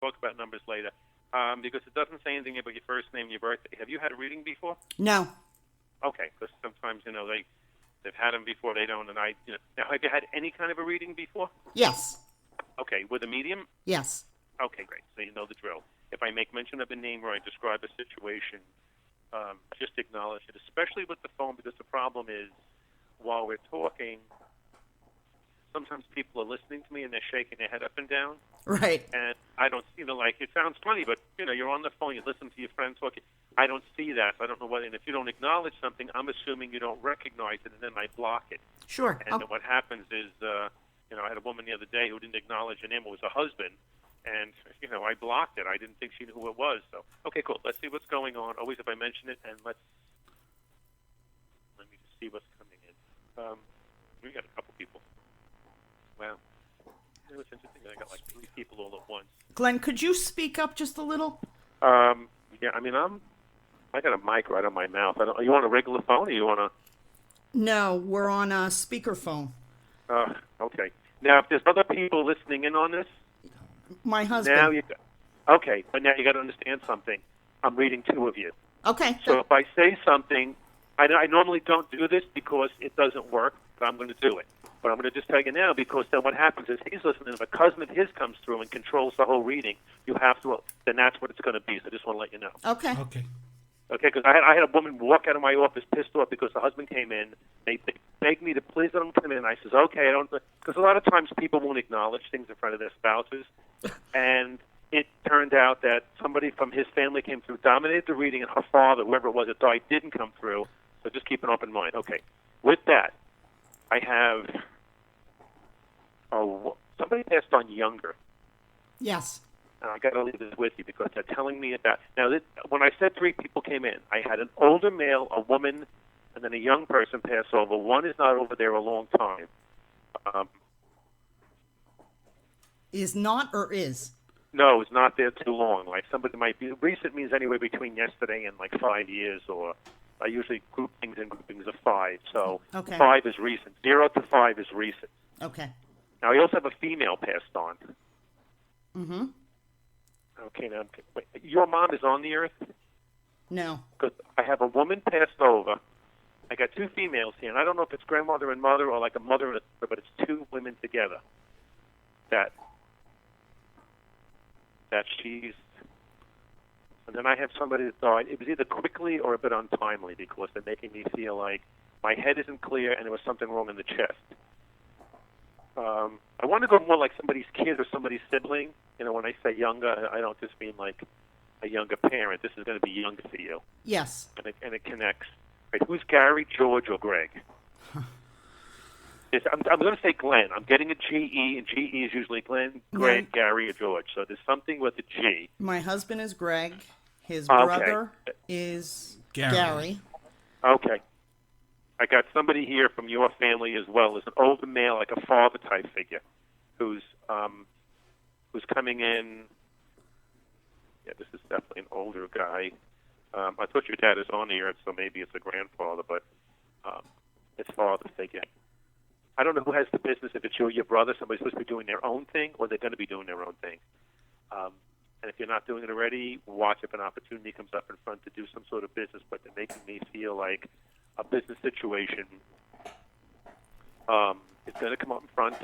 talk about numbers later. Because it doesn't say anything about your first name, your birthday. Have you had a reading before? No. Okay, because sometimes they've had them before. They don't, and now have you had any kind of a reading before? Yes. Okay, with a medium. Yes. Okay, great. So you know the drill. If I make mention of a name or I describe a situation, just acknowledge it, especially with the phone, because the problem is while we're talking, sometimes people are listening to me and they're shaking their head up and down. Right. And I don't, like, it sounds funny, but, you're on the phone, you listen to your friends talking. I don't see that. I don't know what, and if you don't acknowledge something, I'm assuming you don't recognize it, and then I block it. Sure. And then what happens is, I had a woman the other day who didn't acknowledge her name. It was a husband. And, I blocked it. I didn't think she knew who it was. So, okay, cool. Let's see what's going on. Always if I mention it, and let me just see what's coming in. We got a couple people. Wow. It was interesting. I got like 3 people all at once. Glenn, could you speak up just a little? Yeah, I got a mic right on my mouth. You want a regular phone or you want a... No, we're on a speakerphone. Okay. Now, if there's other people listening in on this... My husband. Okay, but now you got to understand something. I'm reading 2 of you. Okay. So if I say something, I normally don't do this because it doesn't work, but I'm going to do it. But I'm going to just tell you now because then what happens is he's listening. If a cousin of his comes through and controls the whole reading, you have to. Then that's what it's going to be. So I just want to let you know. Okay. Okay. Okay, because I had a woman walk out of my office pissed off because the husband came in. They begged me to please let him come in. I says, okay, I don't, because a lot of times people won't acknowledge things in front of their spouses. And it turned out that somebody from his family came through, dominated the reading, and her father, whoever it was that died, didn't come through. So just keep an open mind. Okay. With that, I have somebody passed on younger. Yes. And I got to leave this with you because they're telling me about... Now, when I said 3 people came in, I had an older male, a woman, and then a young person pass over. One is not over there a long time. Is not or is? No, it's not there too long. Like somebody might be... Recent means anywhere between yesterday and like 5 years, or I usually group things in groupings of 5. So okay. 5 is recent. 0 to 5 is recent. Okay. Now, I also have a female passed on. Mm-hmm. Okay, now, wait, your mom is on the earth? No. Because I have a woman passed over. I got 2 females here, and I don't know if it's grandmother and mother or like a mother and a sister, but it's 2 women together. That she's... And then I have somebody that died. It was either quickly or a bit untimely because they're making me feel like my head isn't clear and there was something wrong in the chest. I want to go more like somebody's kid or somebody's sibling. When I say younger, I don't just mean like a younger parent. This is going to be younger for you. Yes. And it connects. Right, who's Gary, George, or Greg? I'm going to say Glenn. I'm getting a G-E, and G-E is usually Glenn, Greg, Gary, or George. So there's something with a G. My husband is Greg. His brother is Gary. Okay. I got somebody here from your family as well as an older male, like a father-type figure, who's coming in. Yeah, this is definitely an older guy. I thought your dad is on the earth, so maybe it's a grandfather, but it's father figure. I don't know who has the business, if it's you or your brother. Somebody's supposed to be doing their own thing, or they're going to be doing their own thing. And if you're not doing it already, watch if an opportunity comes up in front to do some sort of business, but they're making me feel like a business situation is going to come up in front.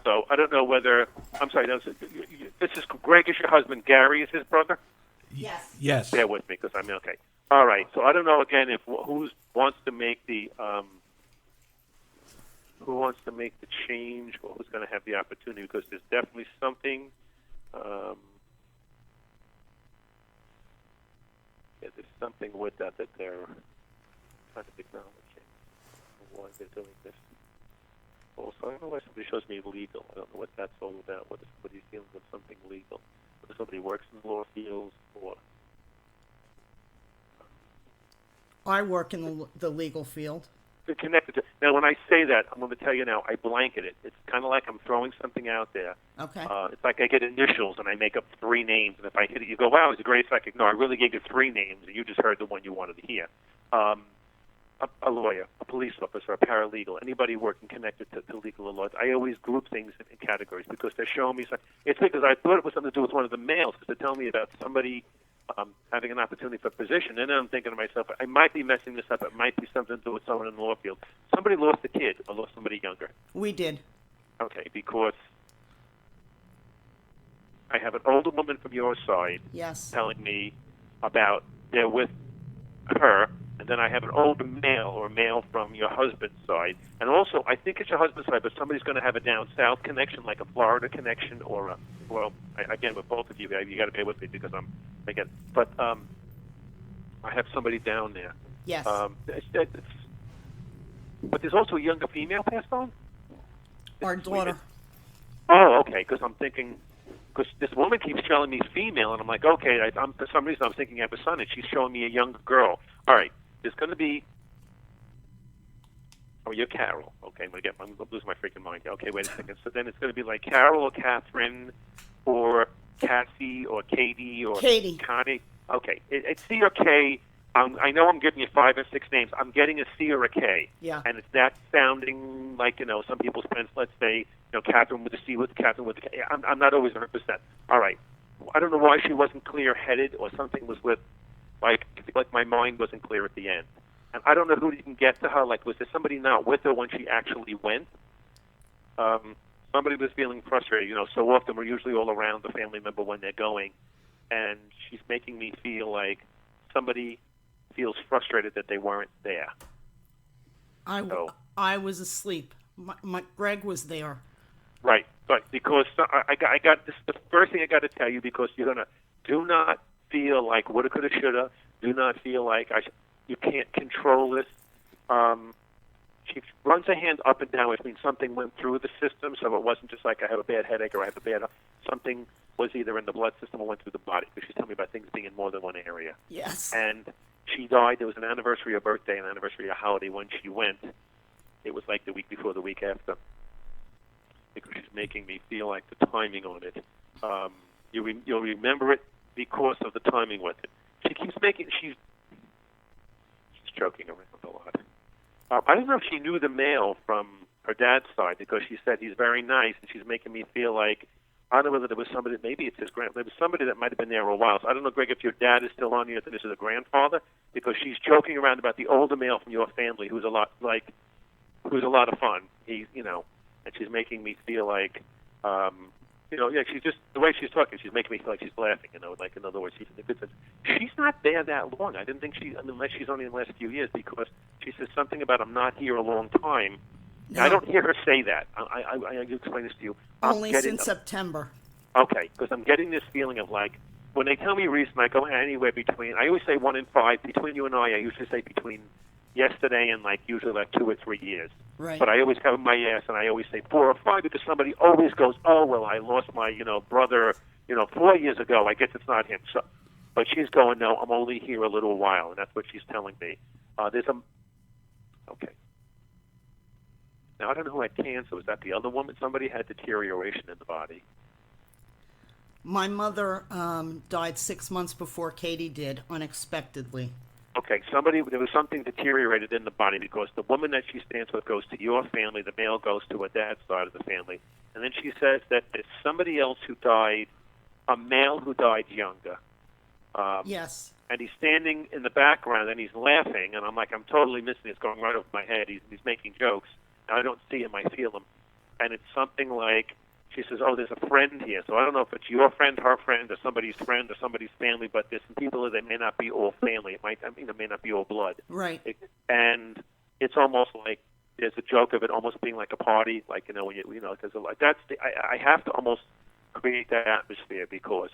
So I don't know whether... I'm sorry, this is Greg is your husband. Gary is his brother? Yes. Yes. Bear with me because I'm okay. All right. So I don't know, again, if who wants to make the... who wants to make the change or who's going to have the opportunity, because there's definitely something... there's something with that they're kind of acknowledging why they're doing this. Also, I don't know why somebody shows me legal. I don't know what that's all about. Whether somebody's dealing with something legal. Whether somebody works in the law fields or... I work in the legal field. They're connected to... Now, when I say that, I'm going to tell you now, I blanket it. It's kind of like I'm throwing something out there. Okay. It's like I get initials and I make up 3 names, and if I hit it, you go, wow, it's a great psychic. No, I really gave you 3 names, and you just heard the one you wanted to hear. a lawyer, a police officer, a paralegal, anybody working connected to legal laws. I always group things in categories because they're showing me something. It's because I thought it was something to do with one of the males because they're telling me about somebody having an opportunity for a position. And then I'm thinking to myself, I might be messing this up. It might be something to do with someone in the law field. Somebody lost a kid or lost somebody younger. We did. Okay, because I have an older woman from your side telling me about they're with her, and then I have an older male from your husband's side. And also, I think it's your husband's side, but somebody's going to have a down south connection, like a Florida connection, or again, with both of you got to bear with me because but I have somebody down there. Yes. But there's also a younger female passed on? Our daughter. Oh, okay, because I'm thinking, because this woman keeps telling me female, and I'm like, okay, for some reason I'm thinking I have a son, and she's showing me a younger girl. All right, there's going to be, you're Carole. Okay, I'm going to lose my freaking mind. Okay, wait a second. So then it's going to be like Carole or Catherine or Cassie or Katie or Connie. Okay, it's C or K. I know I'm giving you 5 or 6 names. I'm getting a C or a K. Yeah. And it's that sounding like, some people's friends, let's say, Catherine with a C with Catherine with a K. I'm not always 100%. All right. I don't know why she wasn't clear-headed or something was with, like my mind wasn't clear at the end. And I don't know who didn't get to her. Like, was there somebody not with her when she actually went? Somebody was feeling frustrated. So often we're usually all around the family member when they're going. And she's making me feel like somebody feels frustrated that they weren't there. I was asleep. Greg was there. Right, because I got this. The first thing I got to tell you, because you're gonna do not feel like woulda, coulda, shoulda. Do not feel like you can't control this. She runs her hand up and down, which means something went through the system. So it wasn't just like I have a bad headache or I have a bad. Something was either in the blood system or went through the body. Because she's telling me about things being in more than one area. Yes. And she died. There was an anniversary, a birthday, an anniversary, a holiday when she went. It was like the week before, the week after. Because she's making me feel like the timing on it. You'll remember it because of the timing with it. She keeps she's joking around a lot. I don't know if she knew the male from her dad's side because she said he's very nice, and she's making me feel like, I don't know whether there was somebody, maybe it's his there was somebody that might have been there a while. So I don't know, Greg, if your dad is still on here, if this is a grandfather, because she's joking around about the older male from your family who's a lot of fun. He's, and she's making me feel like, she's just, the way she's talking, she's making me feel like she's laughing, like, in other words, she's not there that long. I didn't think unless she's only in the last few years, because she says something about, I'm not here a long time. No. I don't hear her say that. I explain this to you. Only since September. Okay, because I'm getting this feeling of like, when they tell me recent, I go anywhere between, I always say 1 and 5. Between you and I usually say between yesterday and usually 2 or 3 years. Right. But I always cover my ass and I always say 4 or 5 because somebody always goes, oh, well, I lost my, brother, 4 years ago. I guess it's not him. So, but she's going, no, I'm only here a little while, and that's what she's telling me. Okay. Now, I don't know who had cancer. Was that the other woman? Somebody had deterioration in the body. My mother died 6 months before Katie did, unexpectedly. Okay, there was something deteriorated in the body because the woman that she stands with goes to your family, the male goes to her dad's side of the family. And then she says that there's somebody else who died, a male who died younger. Yes. And he's standing in the background and he's laughing, and I'm like, I'm totally missing it. It's going right over my head. He's making jokes. I don't see him, I feel him. And it's something like, she says, oh, there's a friend here. So I don't know if it's your friend, her friend, or somebody's family, but there's some people that may not be all family. It may not be all blood. Right. And it's almost like there's a joke of it almost being like a party, like, when because I have to almost create that atmosphere because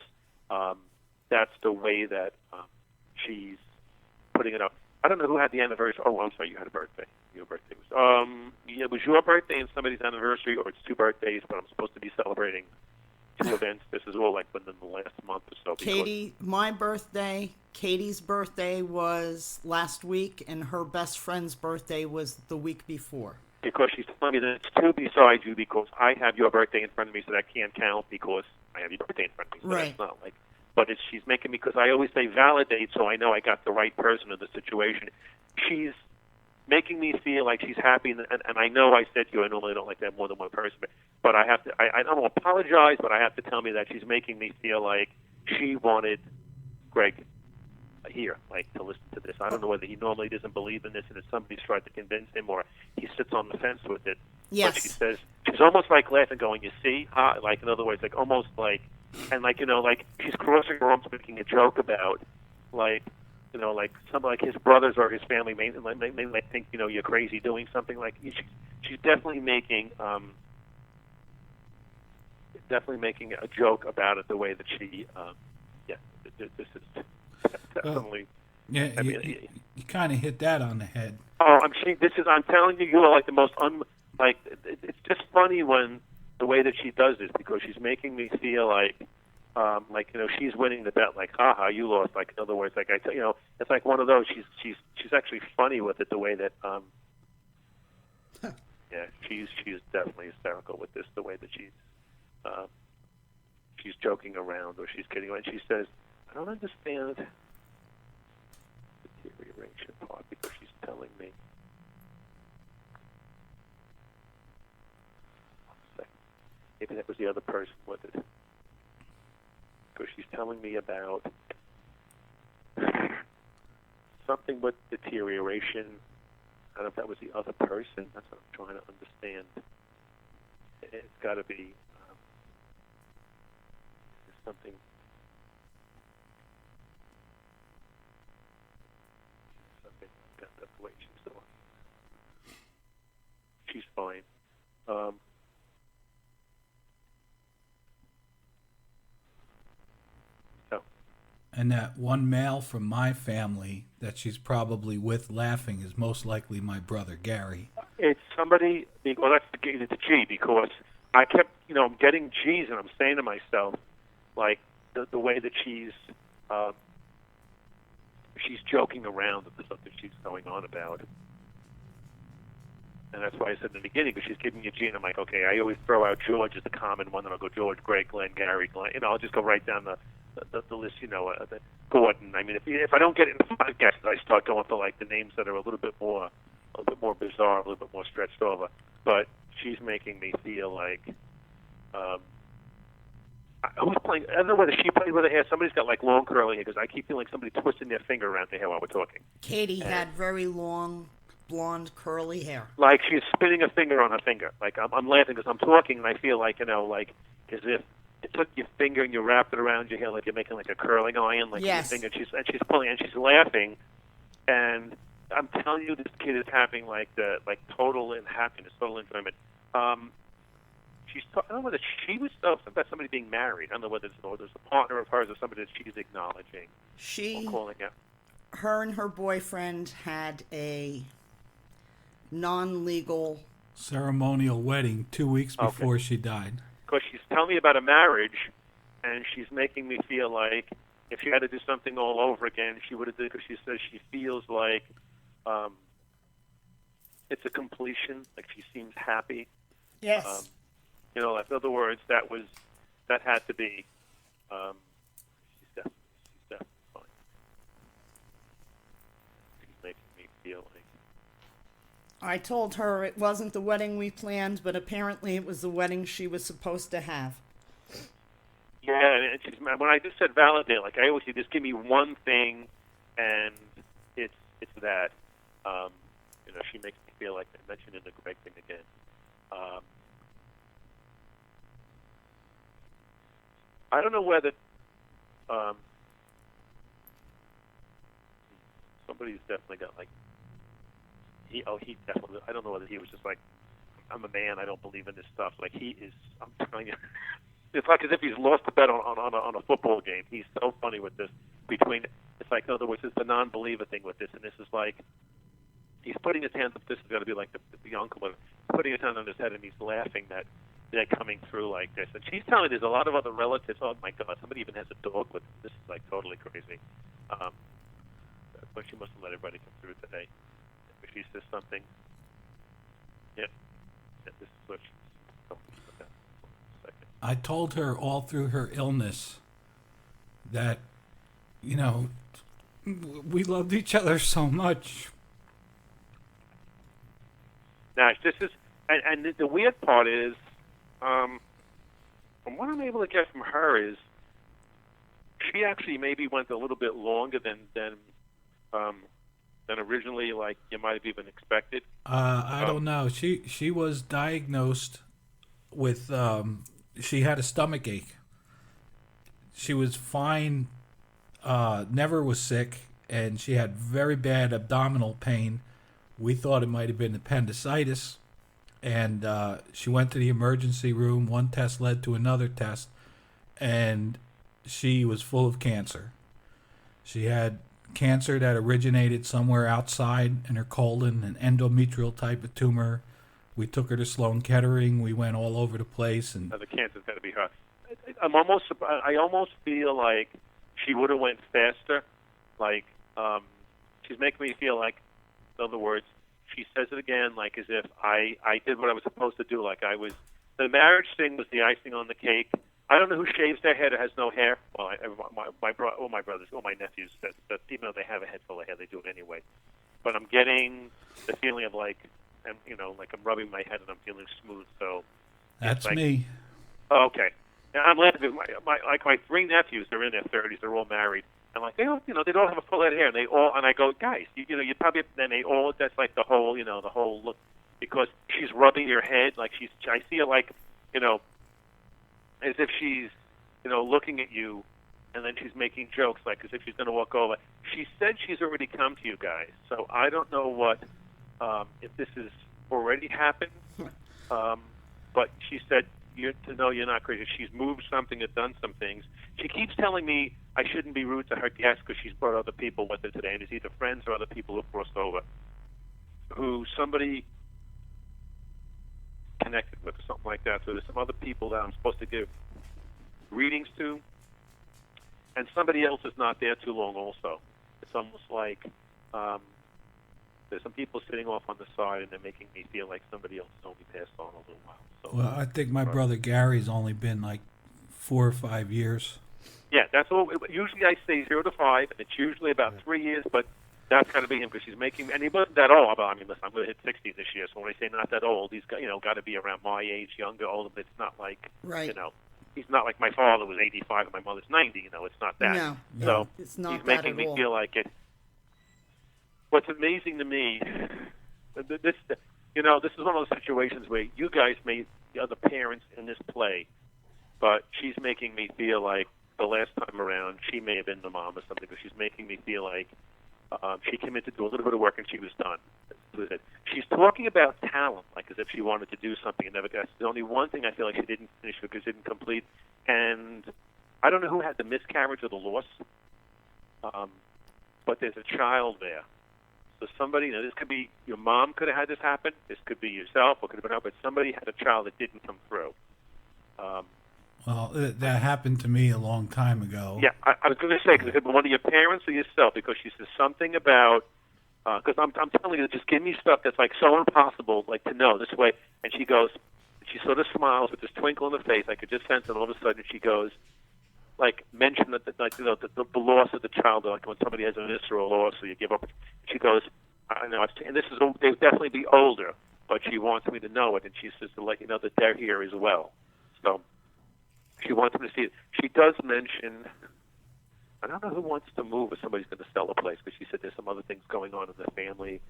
that's the way that she's putting it up. I don't know who had the anniversary. Oh, I'm sorry, you had a birthday. Your birthday was it was your birthday and somebody's anniversary, or it's 2 birthdays, but I'm supposed to be celebrating 2 events. This is all like within the last month or so. My birthday, Katie's birthday was last week, and her best friend's birthday was the week before. Because she's telling me that it's 2 besides you, because I have your birthday in front of me, so that can't count because I have your birthday in front of me. So right. That's not like. But she's making me, because I always say validate, so I know I got the right person in the situation. She's making me feel like she's happy. And I know I said to you, I normally don't like to have more than one person, but I have to. I don't apologize, but I have to tell me that she's making me feel like she wanted Greg here, like to listen to this. I don't know whether he normally doesn't believe in this, and if somebody's tried to convince him, or he sits on the fence with it. Yes. But she says she's almost like laughing, going, "You see?" Like in other words, like almost like, and like like she's crossing her arms, making a joke about, like like some like his brothers or his family may think you're crazy doing something like. She's definitely making a joke about it the way that she this is definitely. Yeah, I mean, you kind of hit that on the head. Oh, I'm telling you, you are like the most it's just funny when the way that she does this, because she's making me feel like she's winning the bet, like, haha, you lost. Like, in other words, like it's like one of those. She's actually funny with it, the way that yeah, she's definitely hysterical with this, the way that she's joking around or she's kidding around. She says, I don't understand the deterioration part, because she's telling me. Maybe that was the other person with it. Because she's telling me about something with deterioration. I don't know if that was the other person. That's what I'm trying to understand. It's got to be something. That's the way she's doing. She's fine. And that one male from my family that she's probably with laughing is most likely my brother Gary. It's somebody. Well, that's the G, because I kept getting G's, and I'm saying to myself, like the way that she's joking around with something she's going on about. And that's why I said in the beginning, because she's giving me a G, and I'm like, okay, I always throw out George as the common one, and I'll go George, Greg, Glenn, Gary, Glenn. I'll just go right down the list, the Gordon. I mean, if I don't get it in 5 guesses, I start going for like the names that are a little bit more bizarre, a little bit more stretched over. But she's making me feel like who's playing? I don't know whether she played with her hair. Somebody's got like long curly hair, because I keep feeling like somebody twisting their finger around their hair while we're talking. Katie had very long, blonde, curly hair. Like she's spinning a finger on her finger. Like I'm laughing because I'm talking, and I feel like like as if you took your finger and you wrapped it around your hair, like you're making like a curling iron, like yes. your finger. She's pulling, and she's laughing, and I'm telling you, this kid is having like total happiness, total enjoyment. I don't know whether she was about somebody being married. I don't know whether there's a partner of hers or somebody that she's acknowledging. Or calling out. Her and her boyfriend had a non-legal ceremonial wedding 2 weeks before she died. Because she's telling me about a marriage, and she's making me feel like if she had to do something all over again, she would have done it, because she says she feels like it's a completion, like she seems happy. Yes. Like, in other words, that had to be. She's definitely fine. She's making me feel like. I told her it wasn't the wedding we planned, but apparently it was the wedding she was supposed to have. Yeah, and she's, when I just said validate, like I always say, just give me one thing, and it's that. She makes me feel like I mentioned in the Greg thing again. I don't know whether somebody's definitely got like he definitely. I don't know whether he was just like, I'm a man, I don't believe in this stuff. Like he is. I'm telling you, it's like as if he's lost the bet on a football game. He's so funny with this. It's like, in other words, it's the non-believer thing with this, and this is like he's putting his hands up. This is going to be like the uncle, but putting his hand on his head, and he's laughing that they're coming through like this. And she's telling me there's a lot of other relatives. Oh my God, somebody even has a dog with them. This is like totally crazy. But she must have let everybody come through today. If she says something, yeah, this is what she's. I told her all through her illness that, we loved each other so much. Nash, this is, and the weird part is, from what I'm able to get from her is, she actually maybe went a little bit longer than originally, like you might have even expected. I don't know. She was diagnosed with she had a stomach ache. She was fine, never was sick, and she had very bad abdominal pain. We thought it might have been appendicitis, and she went to the emergency room. One test led to another test, and she was full of cancer. She had cancer that originated somewhere outside in her colon, an endometrial type of tumor. We took her to Sloan Kettering. We went all over the place, and The cancer's got to be her. I almost feel like she would have went faster. Like she's making me feel like, in other words, she says it again, like as if I did what I was supposed to do. Like I was. The marriage thing was the icing on the cake. I don't know who shaves their head or has no hair. Well, my brothers, my nephews, that even though they have a head full of hair, they do it anyway. But I'm getting the feeling of like, like I'm rubbing my head and I'm feeling smooth. So that's like, me. Oh, okay. Now I'm laughing. My three nephews, they're in their 30s. They're all married, and like they all have a full head of hair. And I go, guys, you probably. Then they all. That's like the whole look, because she's rubbing your head like I see her like, as if she's, looking at you, and then she's making jokes, like as if she's going to walk over. She said she's already come to you guys, so I don't know what, if this has already happened, but she said to know you're not crazy. She's moved something or done some things. She keeps telling me I shouldn't be rude to her guests because she's brought other people with her today, and it's either friends or other people who've crossed over, who somebody connected with or something like that. So there's some other people that I'm supposed to give readings to, and somebody else is not there too long also. It's almost like there's some people sitting off on the side, and they're making me feel like somebody else has only passed on a little while. So, Well, I think my brother Gary's only been like 4 or 5 years. Yeah, that's all. Usually I say 0 to 5, and it's usually about 3 years, but that's got to be him because she's making, and he wasn't that old. I mean, listen, I'm going to hit 60 this year, so when I say not that old, he's got, got to be around my age, younger, older, but it's not like, Right. He's not like my father was 85 and my mother's 90, it's not that. No, So it's not he's that making at me all. feel like it. What's amazing to me, this is one of those situations where you guys made the other parents in this play, but she's making me feel like the last time around she may have been the mom or something, but she's making me feel like she came in to do a little bit of work and she was done. She's talking about talent, like as if she wanted to do something and never got. There's only one thing I feel like she didn't finish because she didn't complete, and I don't know who had the miscarriage or the loss, but there's a child there. So somebody, this could be your mom could have had this happen. This could be yourself, or could have been her, but somebody had a child that didn't come through. Well, that happened to me a long time ago. Yeah, I was going to say, because it could be one of your parents or yourself, because she says something about, because I'm telling you, just give me stuff that's like so impossible, like to know this way. And she goes, she sort of smiles with this twinkle in her face. I could just sense it. All of a sudden, she goes, like, mention that, the loss of the child, like when somebody has a visceral loss, or you give up. She goes, I know, and this is, they'll definitely be older, but she wants me to know it, and she says to let you know that they're here as well. So she wants me to see it. She does mention, I don't know who wants to move or somebody's going to sell a place, because she said there's some other things going on in the family.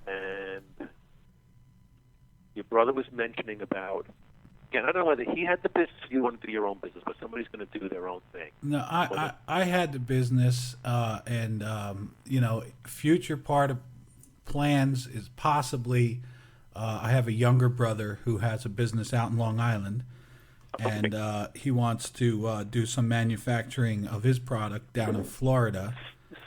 And your brother was mentioning about, again, I don't know whether he had the business or you wanted to do your own business, but somebody's going to do their own thing. No, I had the business, and future part of plans is possibly I have a younger brother who has a business out in Long Island, and he wants to do some manufacturing of his product down in Florida.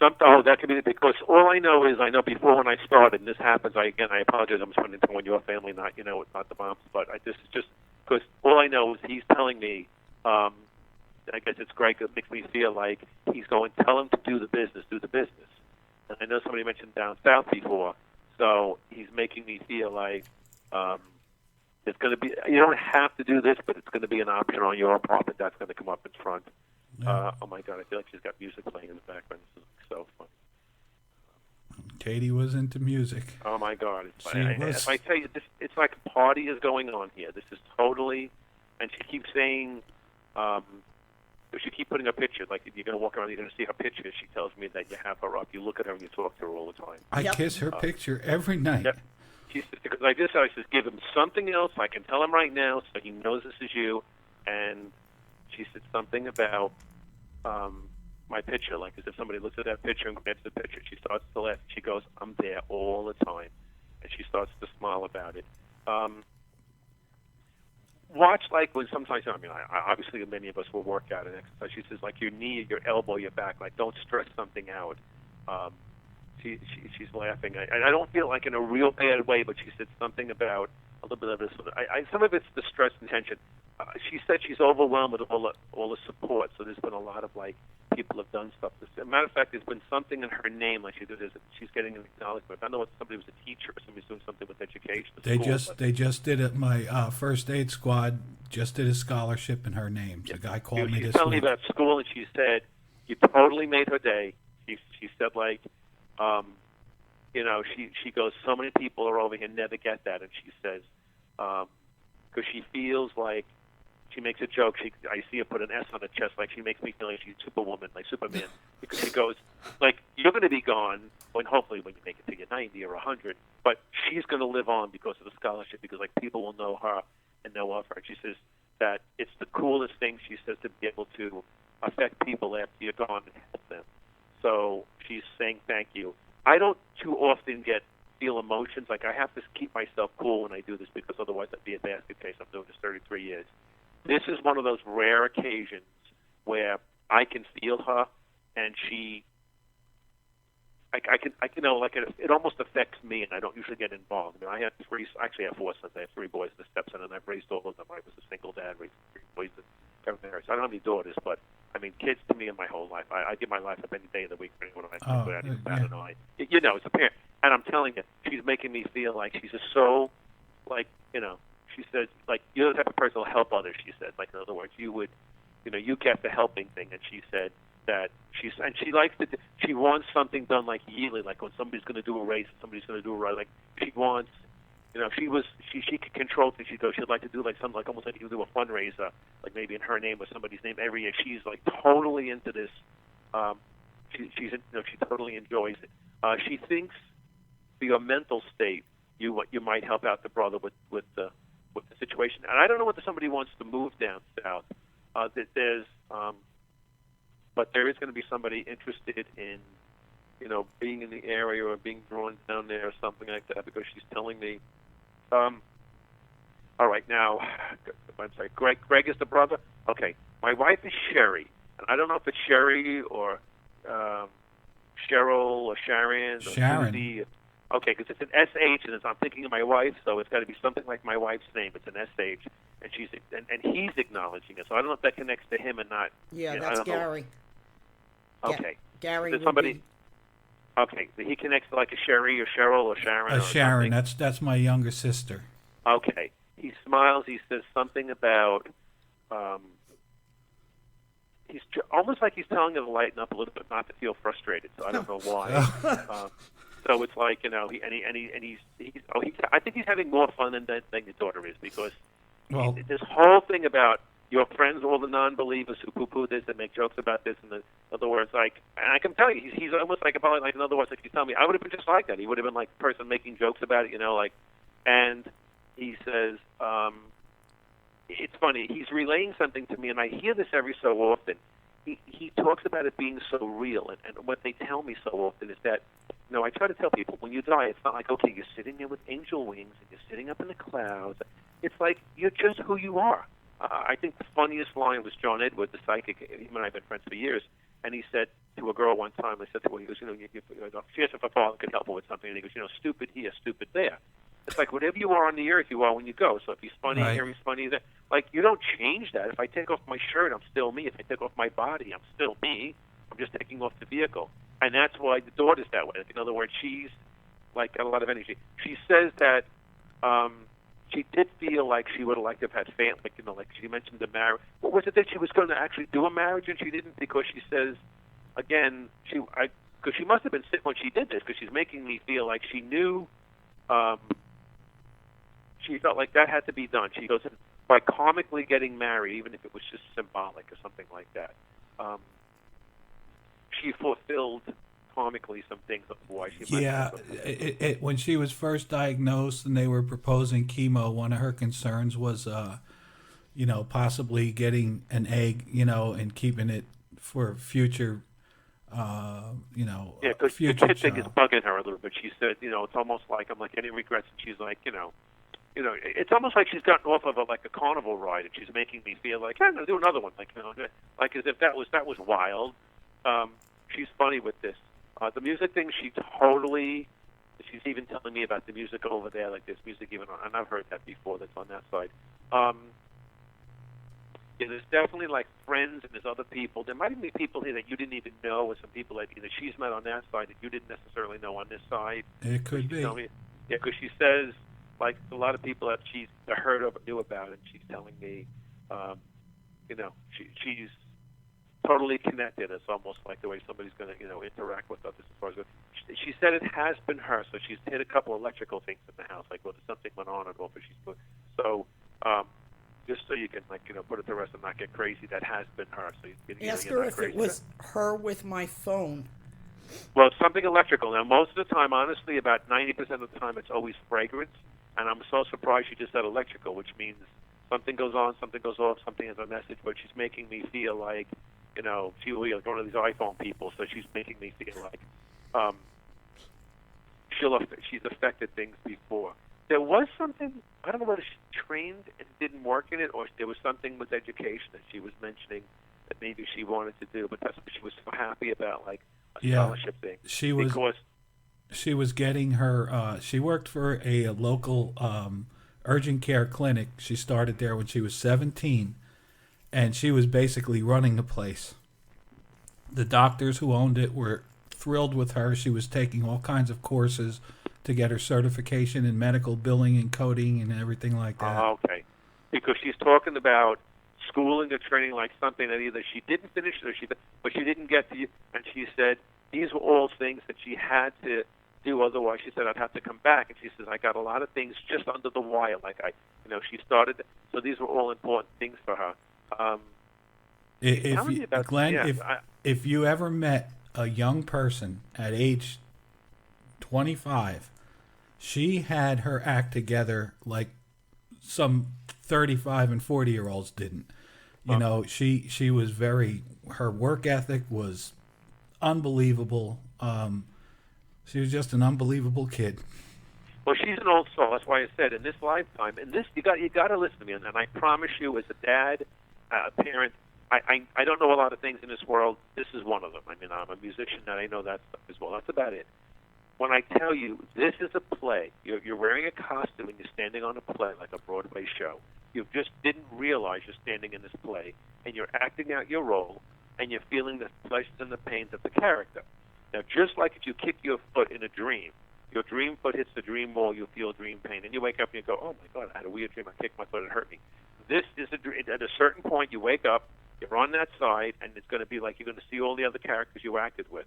That could be, because all I know is, I know before when I started, and this happens, I apologize, I'm spending time on your family, not not the moms, but this is just, because all I know is he's telling me, I guess it's Greg that makes me feel like he's going, tell him to do the business. And I know somebody mentioned down south before, so he's making me feel like it's going to be, you don't have to do this, but it's going to be an option on your apartment that's going to come up in front. Oh my God, I feel like she's got music playing in the background. This is so fun. Katie was into music. Oh my God! Was. If I tell you this, it's like a party is going on here. This is totally, and she keeps saying, she keep putting a picture. Like if you're gonna walk around, you're gonna see her picture. She tells me that you have her up. You look at her and you talk to her all the time. I kiss her picture every night. Yep. She says, because I says, give him something else. I can tell him right now, so he knows this is you. And she said something about my picture, like as if somebody looks at that picture and grabs the picture. She starts to laugh. She goes, I'm there all the time. And she starts to smile about it. Watch, like, when sometimes, I mean, obviously many of us will work out and exercise. She says, like, your knee, your elbow, your back, like, don't stress something out. She's laughing. I don't feel like in a real bad way, but she said something about a little bit of this. Some of it's the stress and tension. She said she's overwhelmed with all the support. So there's been a lot of like people have done stuff. As a matter of fact, there's been something in her name, like she's getting an acknowledgement. I don't know if somebody was a teacher or somebody's doing something with education. They just did it. My first aid squad just did a scholarship in her name. The guy called me this week. She's telling me about school, and she said you totally made her day. She said like. She goes, so many people are over here never get that, and she says, because she feels like she makes a joke. I see her put an S on her chest, like she makes me feel like she's Superwoman, like Superman, because she goes, like you're going to be gone hopefully when you make it to your 90 or 100, but she's going to live on because of the scholarship, because like people will know her and know of her. And she says that it's the coolest thing. She says to be able to affect people after you're gone and help them. So she's saying thank you. I don't too often feel emotions. Like I have to keep myself cool when I do this, because otherwise I'd be a basket case. I'm doing this 33 years. This is one of those rare occasions where I can feel her, and it almost affects me, and I don't usually get involved. I mean, I actually have 4 sons. I have 3 boys and a stepson, and I've raised all of them. I was a single dad, raised 3 boys and 7 married. So I don't have any daughters, but I mean, kids to me in my whole life. I give my life up any day of the week for anyone I don't know. As a parent, and I'm telling you, she's making me feel like she's just so, like, she says, like, you're the type of person who'll help others. She said, like, in other words, you would, you get the helping thing. And she said that she likes she wants something done like yearly, like when somebody's going to do a race, somebody's going to do a ride. Like she wants, she could control things. She'd like to do like something like almost like you do a fundraiser, like maybe in her name or somebody's name every year. She's like totally into this. She totally enjoys it. She thinks for your mental state, you might help out the brother with the situation. And I don't know whether somebody wants to move down south. But there is going to be somebody interested in, being in the area or being drawn down there or something like that, because she's telling me. All right, now, I'm sorry, Greg is the brother? Okay, my wife is Sherry, and I don't know if it's Sherry or Cheryl or Sharon or Susie. Okay, because it's an SH, and I'm thinking of my wife, so it's got to be something like my wife's name. It's an SH, and he's acknowledging it. So I don't know if that connects to him or not. Yeah, that's Gary. Okay. Gary would somebody. Be... Okay, he connects to like a Sherry or Cheryl or Sharon. Sharon, that's my younger sister. Okay. He smiles. He says something about. He's almost like he's telling her to lighten up a little bit, not to feel frustrated. So I don't know why. So it's like I think he's having more fun than your daughter is, because this whole thing about your friends, all the non-believers who poo-poo this and make jokes about this, and in other words, like, and I can tell you, he's almost like probably like in other words, like he's telling me, I would have been just like that. He would have been like the person making jokes about it, like, and he says, it's funny, he's relaying something to me, and I hear this every so often. He talks about it being so real, and what they tell me so often is that, I try to tell people, when you die, it's not like, okay, you're sitting there with angel wings, and you're sitting up in the clouds. It's like, you're just who you are. I think the funniest line was John Edward, the psychic. Him and I have been friends for years, and he said to a girl one time, he said to her, he goes, she asked if her father could help her with something, and he goes, stupid here, stupid there. It's like whatever you are on the earth, you are when you go. So if he's funny here, he's funny there. Like, you don't change that. If I take off my shirt, I'm still me. If I take off my body, I'm still me. I'm just taking off the vehicle. And that's why the daughter's that way. In other words, she's, like, got a lot of energy. She says that she did feel like she would have liked to have had family, like she mentioned the marriage. What was it that she was going to actually do a marriage and she didn't, because she says, again, because she must have been sick when she did this, because she's making me feel like she knew. She felt like that had to be done. She goes, by karmically getting married, even if it was just symbolic or something like that, she fulfilled karmically some things of why she might have when she was first diagnosed and they were proposing chemo, one of her concerns was, possibly getting an egg, and keeping it for future, because the kid thing is bugging her a little bit. She said, it's almost like, I'm like, any regrets? And she's like, it's almost like she's gotten off of a carnival ride, and she's making me feel like, I'm going to do another one, like as if that was wild. She's funny with this. The music thing, she's even telling me about the music over there, like there's music even on, and I've heard that before, that's on that side. There's definitely friends, and there's other people. There might even be people here that you didn't even know, or some people that either she's met on that side that you didn't necessarily know on this side. It could be. Because she says, a lot of people that she's heard of or knew about, and she's telling me, she's totally connected. It's almost like the way somebody's going to, interact with others. As far as she said, it has been her. So she's hit a couple electrical things in the house, whether something went on or off. Just so you can put it to rest and not get crazy, that has been her. So ask her if it was her with my phone. Well, it's something electrical. Now, most of the time, honestly, about 90% of the time, it's always fragrance. And I'm so surprised she just said electrical, which means something goes on, something goes off, something has a message. But she's making me feel like, she's one of these iPhone people. So she's making me feel like she's affected things before. There was something, I don't know whether she trained and didn't work in it, or there was something with education that she was mentioning that maybe she wanted to do, but that's what she was so happy about, a scholarship thing. She was getting her, she worked for a local urgent care clinic. She started there when she was 17, and she was basically running the place. The doctors who owned it were thrilled with her. She was taking all kinds of courses to get her certification in medical billing and coding and everything like that. Okay. Because she's talking about schooling or training something that either she didn't finish or but she didn't get to, and she said these were all things that she had to do, otherwise she said I'd have to come back. And she says I got a lot of things just under the wire, she started, so these were all important things for her. If you ever met a young person at age 25, she had her act together like some 35 and 40-year-olds didn't. She was her work ethic was unbelievable. She was just an unbelievable kid. Well, she's an old soul. That's why I said in this lifetime, and this you got to listen to me, and I promise you, as a dad, a parent, I don't know a lot of things in this world. This is one of them. I mean, I'm a musician, and I know that stuff as well. That's about it. When I tell you this is a play, you're wearing a costume and you're standing on a play like a Broadway show. You just didn't realize you're standing in this play, and you're acting out your role, and you're feeling the pleasures and the pains of the character. Now, just like if you kick your foot in a dream, your dream foot hits the dream wall, you feel dream pain, and you wake up and you go, oh my God, I had a weird dream, I kicked my foot, it hurt me. This is a dream. At a certain point, you wake up, you're on that side, and it's going to be like you're going to see all the other characters you acted with.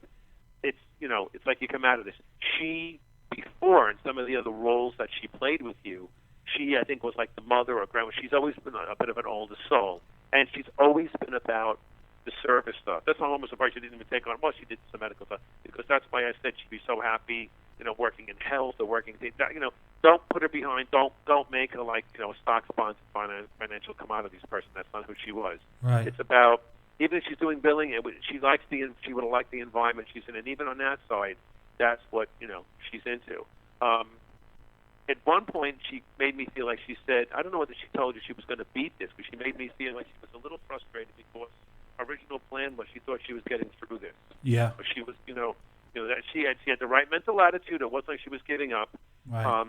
It's it's like you come out of this. She, before, in some of the other roles that she played with you, she, I think, was like the mother or grandma. She's always been a bit of an older soul, and she's always been about the service stuff. That's why I'm almost surprised she didn't even take on. Well, she did some medical stuff, because that's why I said she'd be so happy, working in health or working. Don't put her behind. Don't make her like a stocks, bonds, and financial commodities person. That's not who she was. Right. It's about, even if she's doing billing, she would have liked the environment she's in, and even on that side, that's what she's into. At one point, she made me feel like she said, I don't know whether she told you she was going to beat this, but she made me feel like she was a little frustrated because her original plan was she thought she was getting through this. Yeah. But she was, that she had the right mental attitude. It wasn't like she was giving up. Right.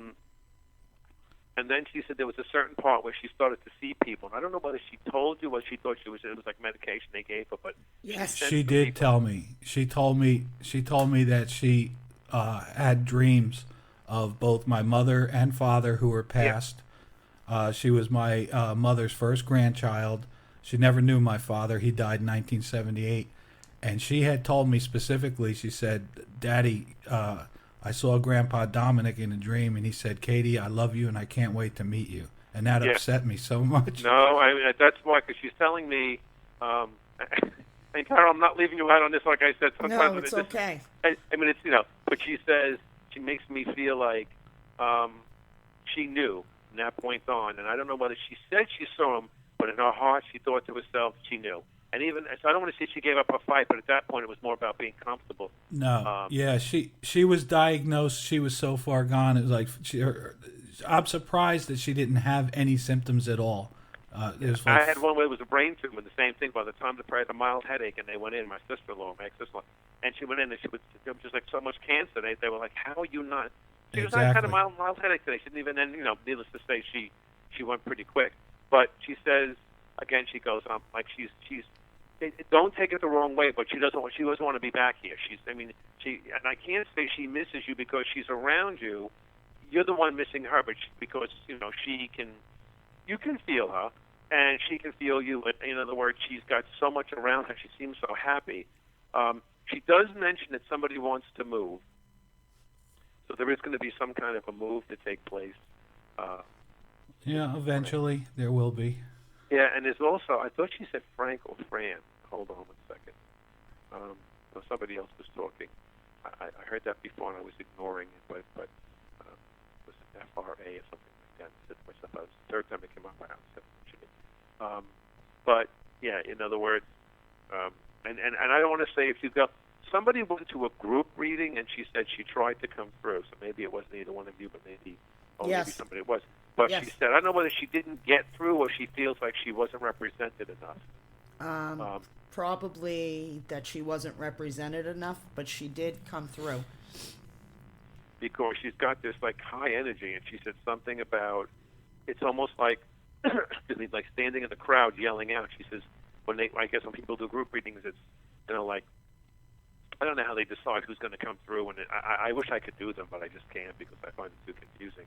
And then she said there was a certain part where she started to see people. And I don't know whether she told you what she thought it was like medication they gave her, but yes, she did tell me. She told me that she had dreams of both my mother and father who were passed. Yeah. She was my mother's first grandchild. She never knew my father. He died in 1978. And she had told me specifically, she said, Daddy, I saw Grandpa Dominic in a dream, and he said, Katie, I love you, and I can't wait to meet you. And that upset me so much. No, that's why, because she's telling me, and Carol, I'm not leaving you out on this, like I said. Sometimes no, it's okay. I mean, it's, but she says, she makes me feel like she knew from that point on. And I don't know whether she said she saw him, but in her heart, she thought to herself, she knew. And even, so I don't want to say she gave up her fight, but at that point, it was more about being comfortable. No, she was diagnosed. She was so far gone. It was like, I'm surprised that she didn't have any symptoms at all. It was like, I had one where it was a brain tumor, the same thing. By the time the had a mild headache, and they went in, my ex-sister-in-law, and she went in, and it was just like so much cancer. They were like, how are you not? She was like, I had a mild headache today. She didn't even, and needless to say, she went pretty quick. But she says, again, she goes, like she's don't take it the wrong way, but she doesn't want to be back here. And I can't say she misses you because she's around you. You're the one missing her, but because you can feel her, and she can feel you. In other words, she's got so much around her. She seems so happy. She does mention that somebody wants to move, so there is going to be some kind of a move to take place. Eventually there will be. Yeah, and there's also, I thought she said Frank or Fran. Hold on 1 second. Somebody else was talking. I heard that before, and I was ignoring it, but was it FRA or something like that? I said to myself, that was the third time it came up. I said, but, yeah, in other words, and I don't want to say if you go, somebody went to a group reading, and she said she tried to come through, so maybe it wasn't either one of you, but maybe somebody was. But she said, I don't know whether she didn't get through or she feels like she wasn't represented enough. Probably that she wasn't represented enough, but she did come through. Because she's got this like high energy, and she said something about, it's almost like, excuse me, like standing in the crowd yelling out. She says, when people do group readings, it's, like, I don't know how they decide who's going to come through, and I wish I could do them, but I just can't because I find it too confusing.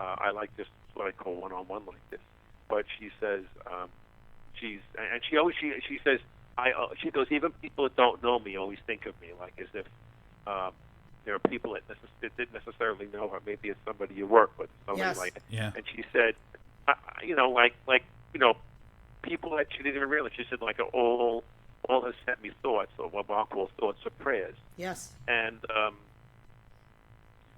I like this, what I call one-on-one like this. But she says, she says, she goes, even people that don't know me always think of me, like as if there are people that didn't necessarily know her. Maybe it's somebody you work with, somebody like that. Yeah. And she said, people that she didn't even realize. She said, like, all has sent me thoughts, or what I'll call thoughts or prayers. Yes. And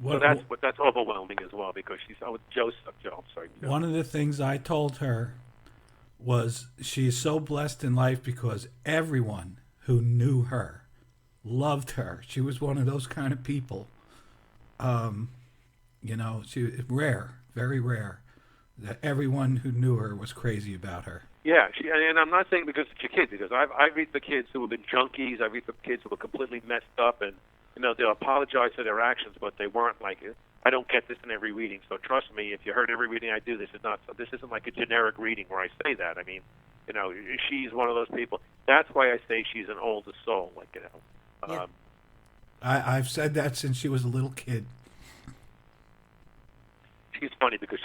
so that's overwhelming as well, because she's Joe. I'm sorry. Joe. One of the things I told her was she is so blessed in life because everyone who knew her loved her. She was one of those kind of people. She was rare, very rare, that everyone who knew her was crazy about her. Yeah, and I'm not saying because it's your kids, because I read the kids who have been junkies. I read the kids who were completely messed up, and they'll apologize for their actions, but they weren't like it. I don't get this in every reading, so trust me. If you heard every reading I do, this isn't like a generic reading where I say that. I mean, she's one of those people. That's why I say she's an older soul, Yeah. I've said that since she was a little kid. She's funny because,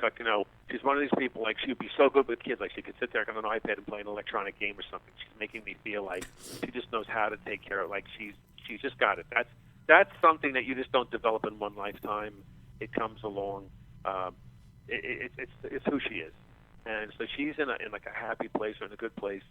she's one of these people, like, she'd be so good with kids. Like, she could sit there on an iPad and play an electronic game or something. She's making me feel like she just knows how to take care of, like, she's just got it. That's something that you just don't develop in one lifetime. It comes along. It's who she is. And so she's in like a happy place or in a good place.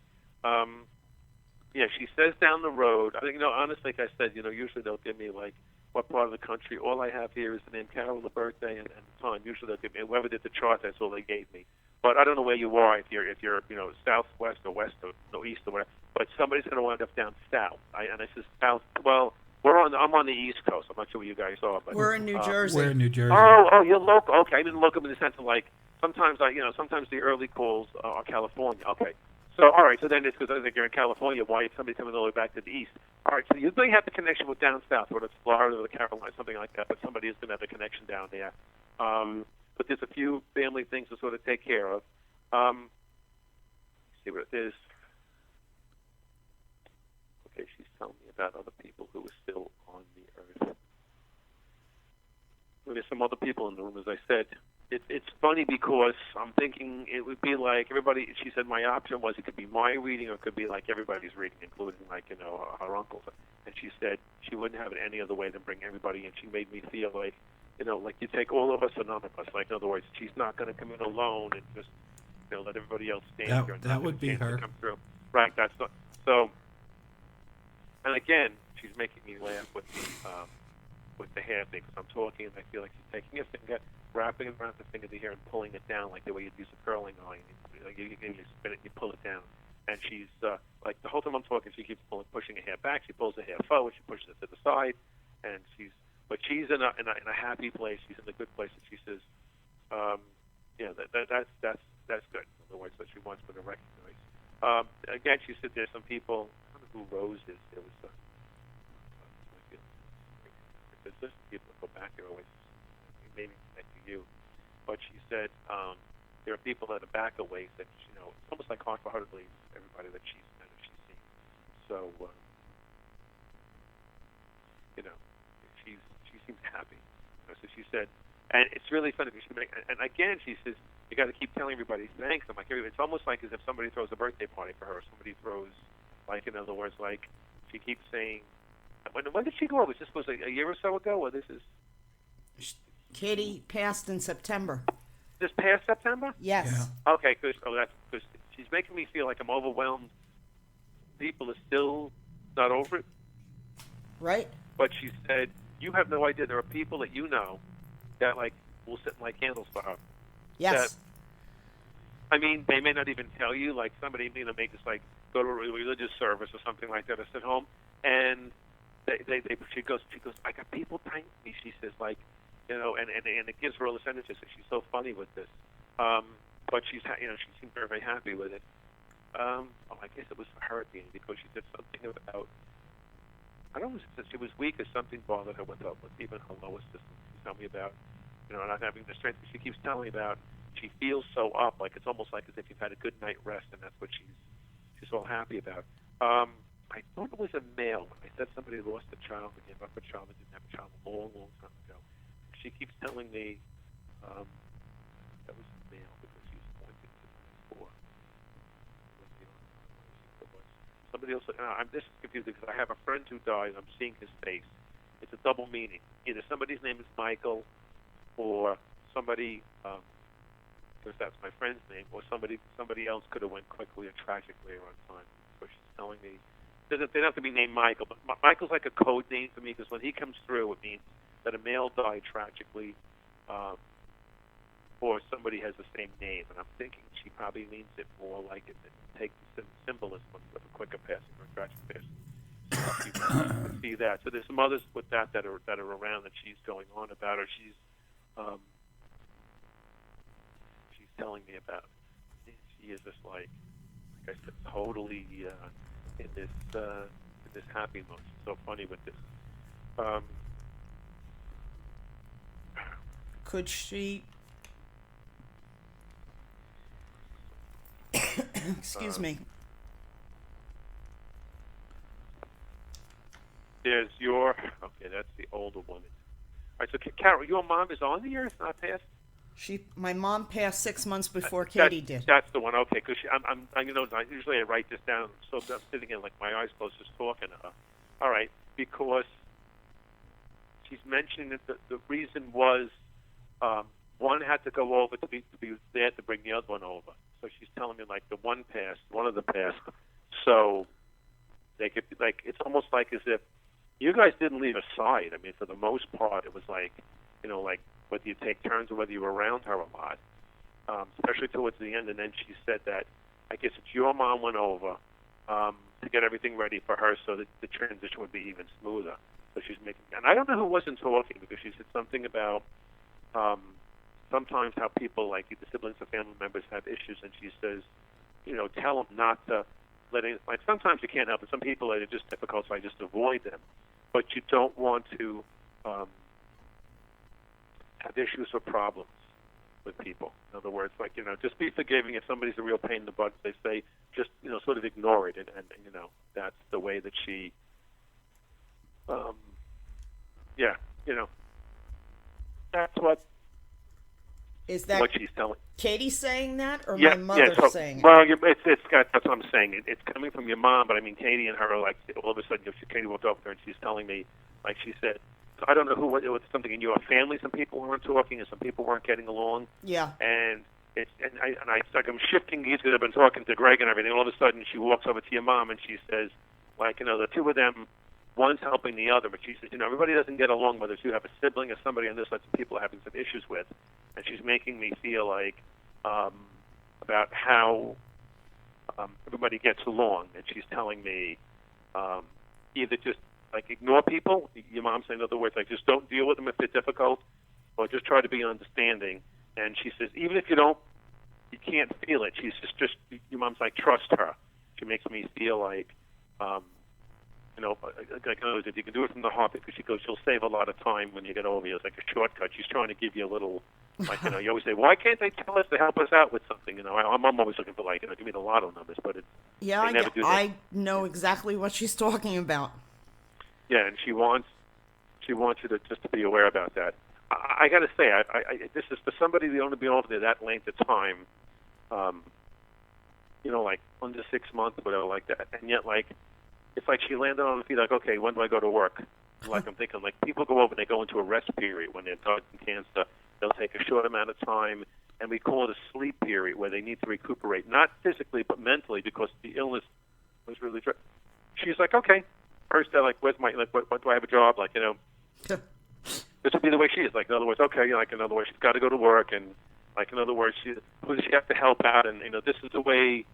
She says down the road, I think, honestly, like I said, usually they'll give me, like, what part of the country. All I have here is the name Carole, the birthday, and the time. Usually they'll give me, whoever did the chart, that's all they gave me. But I don't know where you are, if you're southwest or west or east or whatever. But somebody's going to wind up down south. And I said south. Well, I'm on the East Coast. I'm not sure where you guys are, but we're in New Jersey. We're in New Jersey. Oh, you're local. Okay, I didn't look up in the sense of like sometimes the early calls are California. Okay, so all right, so then it's because I think you're in California. Why is somebody coming all the way back to the east? All right, so you may have the connection with down south, whether it's Florida or the Carolinas, something like that. But somebody is going to have a connection down there. But there's a few family things to sort of take care of. See what it is. Okay, she's telling me about other people who are still on the earth. Well, there's some other people in the room, as I said. it's funny because I'm thinking it would be like everybody. She said my option was it could be my reading or it could be like everybody's reading, including like her uncles. And she said she wouldn't have it any other way than bring everybody in. She made me feel like like you take all of us or none of us. Like in other words, she's not going to come in alone and just let everybody else stand here. And That would be her. come through. Right. That's not so. And again, she's making me laugh with the hair thing. So I'm talking, and I feel like she's taking a finger, wrapping it around the finger of the hair, and pulling it down like the way you'd use a curling iron. You spin it, you pull it down. And she's like the whole time I'm talking, she keeps pushing her hair back. She pulls her hair forward. She pushes it to the side, and she's in a happy place. She's in a good place, and she says, that's good. In other words, that she wants me to recognize. Again, she said there's some people. I don't know who Rose is. There was there's people that go back there always, maybe connect to you. But she said there are people that are back a ways that it's almost like half-heartedly everybody that she's met or she's seen. So she seems happy. So she said, and it's really funny because and again she says you got to keep telling everybody thanks. I'm like it's almost like as if somebody throws a birthday party for her. Somebody throws like in other words like she keeps saying. When did she go? Was this a year or so ago, or this is? Katie passed in September. This past September? Yes. Yeah. Okay, good. Oh, that's because she's making me feel like I'm overwhelmed. People are still not over it. Right. But she said, "You have no idea. There are people that that will sit and light candles for her." Yes. I mean, they may not even tell you. Like somebody may just go to a religious service or something like that, or sit home and. She goes. I got people thanking me. She says, and it gives her all this energy. So she's so funny with this. But she seemed very, very happy with it. I guess it was for her at the end because she said something about. I don't know if she was weak or something bothered her with even her lower system. She told me about, not having the strength. She keeps telling me about. She feels so up, like it's almost like as if you've had a good night rest, and that's what she's all happy about. I thought it was a male. I said somebody lost a child and gave up a child and didn't have a child a long, long time ago. She keeps telling me that was a male because she was pointing to the before. Somebody else. I'm just confused because I have a friend who died and I'm seeing his face. It's a double meaning. Either somebody's name is Michael or somebody, because that's my friend's name, or somebody else could have went quickly or tragically or on time. So she's telling me. They don't have to be named Michael, but Michael's like a code name for me because when he comes through, it means that a male died tragically, or somebody has the same name. And I'm thinking she probably means it more like it takes the symbolism of a quicker passing or a tragic passing. You can see that. So there's some others with that are around that she's going on about, or she's telling me about. She is just like I said, totally. In this happy mode. She's so funny with this. Could she? Excuse me. There's your. Okay, that's the older woman. All right, so Carol, your mom is on the earth, not past. My mom passed 6 months before Katie did. That's the one. Okay, because usually I write this down, so I'm sitting in like my eyes closed, just talking to her. All right, because she's mentioning that the reason was one had to go over to be there to bring the other one over. So she's telling me like one of the passed. So they could it's almost like as if you guys didn't leave a side. I mean, for the most part, it was like whether you take turns or whether you were around her a lot, especially towards the end. And then she said that I guess it's your mom went over to get everything ready for her so that the transition would be even smoother. So she's making, and I don't know who wasn't talking because she said something about sometimes how people like either siblings or family members have issues, and she says, tell them not to let it. Like sometimes you can't help it. Some people are just difficult, so I just avoid them. But you don't want to have issues or problems with people. In other words, just be forgiving. If somebody's a real pain in the butt, they say, just sort of ignore it, and that's the way that she. That's what Is that what she's telling. Katie saying that, or Yeah, my mother so, saying it? well, it's got, that's what I'm saying. It's coming from your mom, but I mean, Katie and her are like, all of a sudden, Katie walked over there and she's telling me, like she said, so I don't know it was something in your family. Some people weren't talking, and some people weren't getting along. Yeah. And it's like I'm shifting gears because I've been talking to Greg and everything. All of a sudden, she walks over to your mom and she says, like, the two of them, one's helping the other, but she says, everybody doesn't get along, whether you have a sibling or somebody on this side, some people are having some issues with, and she's making me feel like about how everybody gets along, and she's telling me either just like ignore people. Your mom saying, in other words, like just don't deal with them if they're difficult, or just try to be understanding. And she says, even if you can't feel it. She's just your mom's like, trust her. She makes me feel like, if you can do it from the heart, because she goes, you'll save a lot of time when you get over here. It's like a shortcut. She's trying to give you a little, like, you always say, why can't they tell us to help us out with something? I'm always looking for, like, give me the lotto numbers, but they never do that. I know exactly what she's talking about. Yeah, and she wants you to just to be aware about that. I got to say, this is for somebody to only be over there that length of time, like under 6 months or whatever like that, and yet like it's like she landed on her feet like, okay, when do I go to work? Like I'm thinking, like people go over and they go into a rest period when they're dodging cancer. They'll take a short amount of time, and we call it a sleep period where they need to recuperate, not physically but mentally, because the illness was really. She's like, okay, first they're like, where's my what do I have a job? Like this would be the way she is. Like in other words, okay, like in other words, she's got to go to work, and like in other words, who does she have to help out? And this is the way.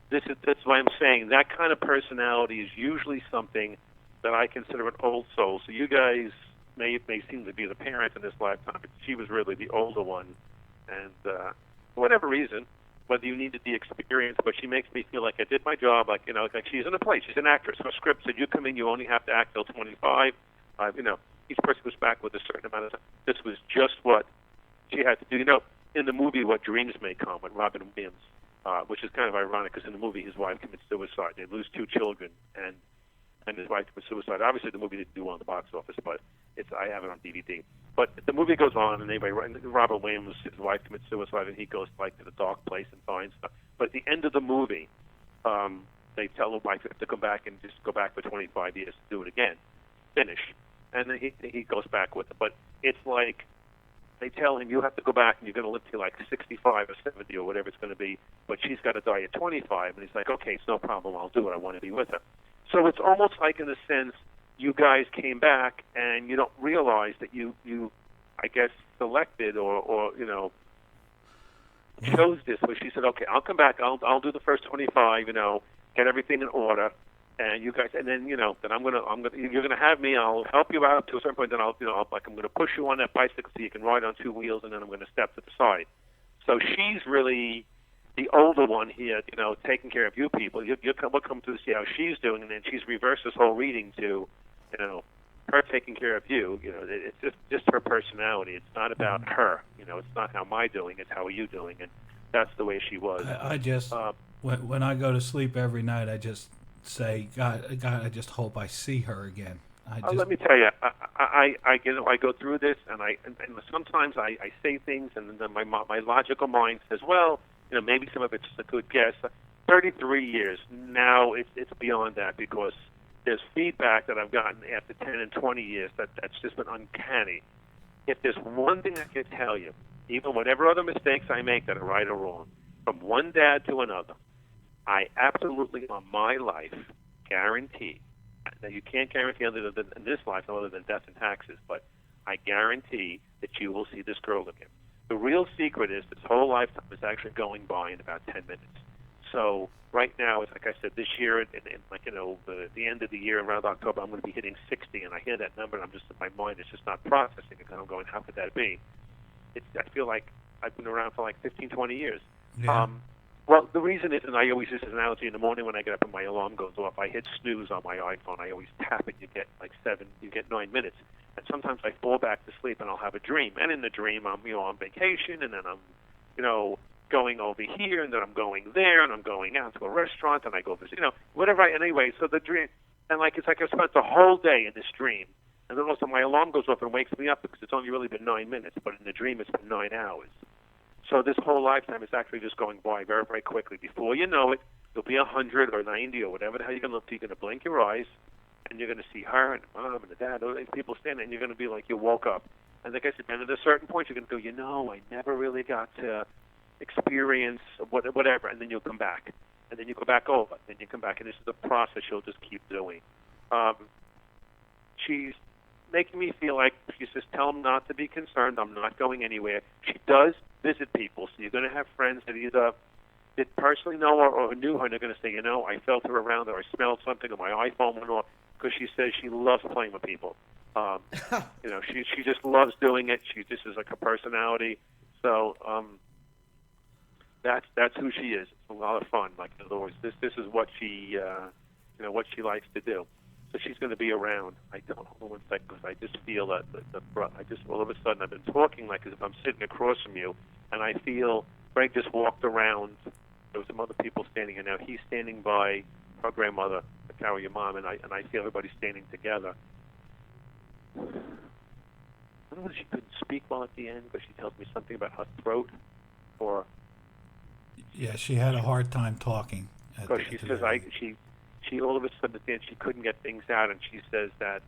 That's why I'm saying that kind of personality is usually something that I consider an old soul. So you guys may seem to be the parent in this lifetime, but she was really the older one. And for whatever reason, whether you needed the experience, but she makes me feel like I did my job. Like like she's in a play. She's an actress. Her script said you come in, you only have to act till 25. Each person goes back with a certain amount of time. This was just what she had to do. In the movie What Dreams May Come with Robin Williams, which is kind of ironic because in the movie his wife commits suicide. They lose 2 children, and his wife commits suicide. Obviously the movie didn't do well in the box office, but I have it on DVD. But the movie goes on, and Robin Williams, his wife commits suicide, and he goes like to the dark place and finds stuff. But at the end of the movie, they tell the wife to come back and just go back for 25 years to do it again, finish, and then he goes back with it. But it's like they tell him you have to go back and you're going to live till like 65 or 70 or whatever it's going to be, but she's got to die at 25, and he's like, okay, it's no problem, I'll do it, I want to be with her. So it's almost like in a sense you guys came back and you don't realize that you I guess selected or chose this, where she said, okay, I'll come back, I'll do the first 25, get everything in order, and you guys, and then then you're gonna have me. I'll help you out to a certain point. Then I'm gonna push you on that bicycle so you can ride on 2 wheels, and then I'm gonna step to the side. So she's really the older one here, taking care of you people. You'll come to see how she's doing, and then she's reversed this whole reading to, her taking care of you. It's just her personality. It's not about her. It's not how am I doing. It's how are you doing, and that's the way she was. I just when I go to sleep every night, I just say, God, I just hope I see her again. Let me tell you, I go through this, and sometimes I say things, and then my logical mind says, well, maybe some of it's a good guess. 33 years now, it's beyond that, because there's feedback that I've gotten after 10 and 20 years that's just been uncanny. If there's one thing I can tell you, even whatever other mistakes I make that are right or wrong, from one dad to another, I absolutely, on my life, guarantee. Now, you can't guarantee other than in this life, other than death and taxes, but I guarantee that you will see this girl again. The real secret is this whole lifetime is actually going by in about 10 minutes. So right now, it's like I said, this year, and the end of the year, around October, I'm going to be hitting 60, and I hear that number, and my mind is just not processing it, and I'm going, how could that be? I feel like I've been around for like 15, 20 years. Yeah. Well, the reason is, and I always use this analogy, in the morning when I get up and my alarm goes off, I hit snooze on my iPhone. I always tap it. You get 9 minutes. And sometimes I fall back to sleep and I'll have a dream. And in the dream, I'm, on vacation, and then I'm, going over here, and then I'm going there, and I'm going out to a restaurant, and I go visit, whatever. Anyway, so the dream, and it's like I spent the whole day in this dream. And then also my alarm goes off and wakes me up because it's only really been 9 minutes, but in the dream it's been 9 hours. So this whole lifetime is actually just going by very, very quickly. Before you know it, you'll be 100 or 90 or whatever the hell you're going to look to. You're going to blink your eyes, and you're going to see her and the mom and the dad, all these people standing, and you're going to be like, you woke up. And like I said, then at a certain point, you're going to go, I never really got to experience whatever, and then you'll come back. And then you go back over, then you come back, and this is a process you'll just keep doing. She's making me feel like, she says, tell them not to be concerned, I'm not going anywhere. She does visit people, so you're going to have friends that either did personally know her or knew her, and they're going to say, I felt her around, or I smelled something, or my iPhone went off, because she says she loves playing with people. She just loves doing it. This is like her personality. So that's who she is. It's a lot of fun. Like, in other words, this is what she what she likes to do. So she's going to be around. I don't hold on one second, because I just feel that I just all of a sudden I've been talking like as if I'm sitting across from you, and I feel Greg just walked around. There was some other people standing here now. He's standing by her grandmother, Carole, your mom, and I see everybody standing together. I don't know if she couldn't speak well at the end, but she tells me something about her throat, or yeah, she had a hard time talking. Because she says she all of a sudden at the end she couldn't get things out, and she says that.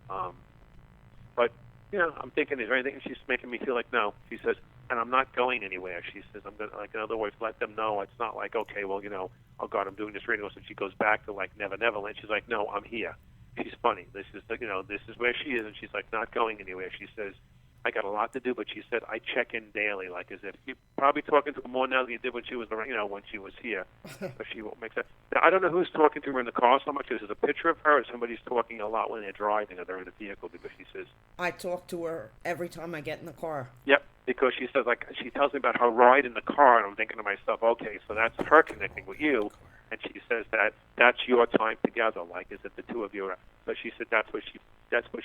But I'm thinking, is there anything? She's making me feel like no. She says, and I'm not going anywhere. She says, I'm gonna, like, in other words, let them know. It's not like, okay, well, oh God, I'm doing this radio. So she goes back to like Never Neverland. She's like, no, I'm here. She's funny. This is this is where she is, and she's like not going anywhere. She says, I got a lot to do, but she said I check in daily, like as if you're probably talking to her more now than you did when she was around, when she was here. But she won't make sense. Now, I don't know who's talking to her in the car so much. Is it a picture of her, or somebody's talking a lot when they're driving or they're in a vehicle? Because she says I talk to her every time I get in the car. Yep, because she says, like, she tells me about her ride in the car, and I'm thinking to myself, okay, so that's her connecting with you, and she says that that's your time together, like, is it the two of you? But she said that's what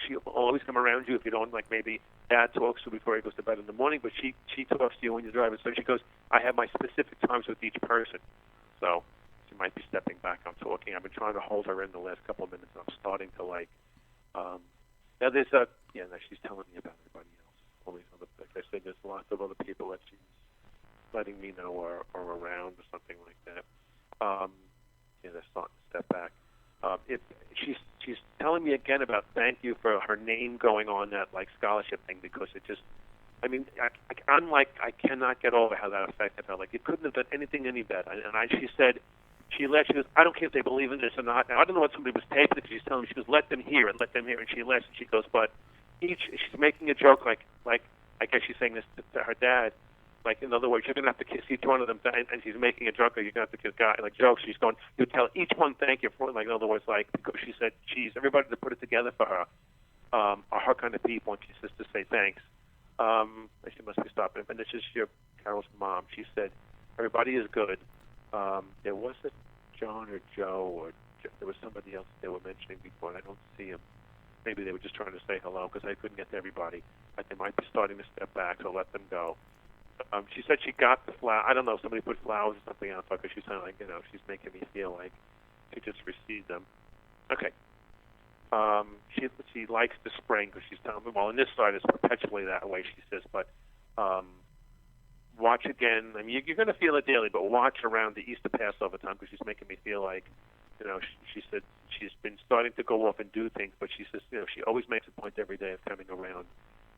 she'll always come around you if you don't, like, maybe Dad talks to you before he goes to bed in the morning, but she talks to you when you're driving. So she goes, I have my specific times with each person. So she might be stepping back. I'm talking. I've been trying to hold her in the last couple of minutes, and I'm starting to, like, now there's now she's telling me about everybody else. All these other, like I said, there's lots of other people that she's letting me know are around or something like that. They're starting to step back. She's telling me again about thank you for her name going on that, like, scholarship thing, because it just, I cannot get over how that affected her. Like, it couldn't have done anything any better. She said, she goes, I don't care if they believe in this or not. Now, I don't know what somebody was taping. She's telling me, she goes, let them hear it, and she lets, and she goes, but she's making a joke, like I guess she's saying this to her dad. Like, in other words, you're going to have to kiss each one of them, and she's making a joke, or you're going to have to kiss guy, like, jokes. She's going, you tell each one thank you for it. Like, in other words, like, because she said, everybody that put it together for her are her kind of people, and she says to say thanks. She must be stopping. And this is Carole's mom. She said, everybody is good. There wasn't John or Joe, or there was somebody else they were mentioning before, and I don't see him. Maybe they were just trying to say hello, because I couldn't get to everybody. But they might be starting to step back, so let them go. She said she got the flower. I don't know if somebody put flowers or something on top, because she's kind of like, she's making me feel like she just received them. Okay. She likes the spring, because she's telling me, well, on this side it's perpetually that way, she says, but watch again. I mean, you're going to feel it daily, but watch around the Easter Passover time, because she's making me feel like, she said she's been starting to go off and do things, but she says, she always makes a point every day of coming around.